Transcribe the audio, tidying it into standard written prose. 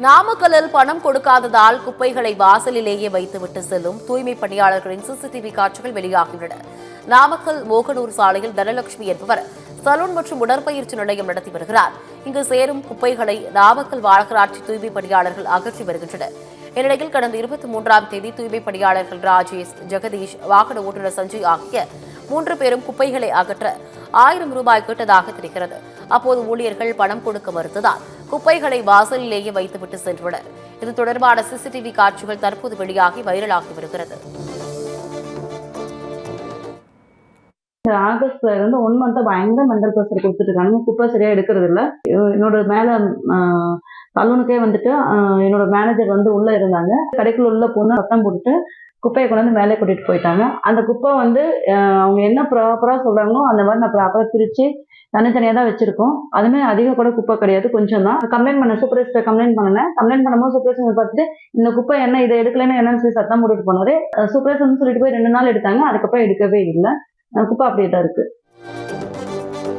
நாமக்கல்லில் பணம் கொடுக்காததால் குப்பைகளை வாசலிலேயே வைத்துவிட்டு செல்லும் தூய்மை பணியாளர்களின் சிசிடிவி காட்சிகள் வெளியாகியுள்ளன. நாமக்கல் மோகனூர் சாலையில் தனலட்சுமி என்பவர் சலூன் மற்றும் உடற்பயிற்சி நிலையம் நடத்தி வருகிறார். இங்கு சேரும் குப்பைகளை நாமக்கல் மாநகராட்சி தூய்மை பணியாளர்கள் அகற்றி வருகின்றனர். இந்நிலையில் கடந்த 23ஆம் தேதி தூய்மை பணியாளர்கள் ராஜேஷ், ஜெகதீஷ், வாகன ஓட்டுநர் சஞ்சய் ஆகிய 3 பேரும் குப்பைகளை அகற்ற 1000 ரூபாய் கேட்டதாக தெரிகிறது. அப்போது ஊழியர்கள் பணம் கொடுக்க மறுத்ததால் குப்பைகளை வாசலிலேயே வைத்துவிட்டு சென்றனர். இது தொடர்பான சிசிடிவி காட்சிகள் தற்போது வெளியாகி வைரலாகி வருகிறது. ஆகஸ்ட்ல இருந்து 1 மந்த் பயங்கர மெண்டல் ப்ரெஷர் கொடுத்துட்டு இருக்காங்க. குப்பை சரியா எடுக்கிறது இல்ல. என்னோட மேல சலூனுக்கே வந்துட்டு என்னோட மேனேஜர் உள்ள இருந்தாங்க. கடைக்குள்ள உள்ள பொண்ணு சத்தம் போட்டுட்டு குப்பையை கொண்டு வந்து மேலே கூட்டிட்டு போயிட்டாங்க. அந்த குப்பை அவங்க என்ன ப்ராப்பரா சொல்றாங்களோ அந்த மாதிரி நான் ப்ராப்பரா பிரிச்சு தனித்தனியா தான் வச்சிருக்கோம். அதுமே அதிக கூட குப்பை கிடையாது, கொஞ்சம் தான். கம்ப்ளைண்ட் பண்ண சூப்பர்வைசர் கம்ப்ளைண்ட் பண்ணும்போது சூப்பர்வைசர் பார்த்துட்டு இந்த குப்பை என்ன இதை எடுக்கலன்னு என்னன்னு சொல்லி சத்தம் போட்டுட்டு போனாரு. சூப்பர்வைசர் சொல்லிட்டு போய் 2 நாள் எடுத்தாங்க. அதுக்கப்புறம் எடுக்கவே இல்லை. குப்பை அப்படியே தான் இருக்கு.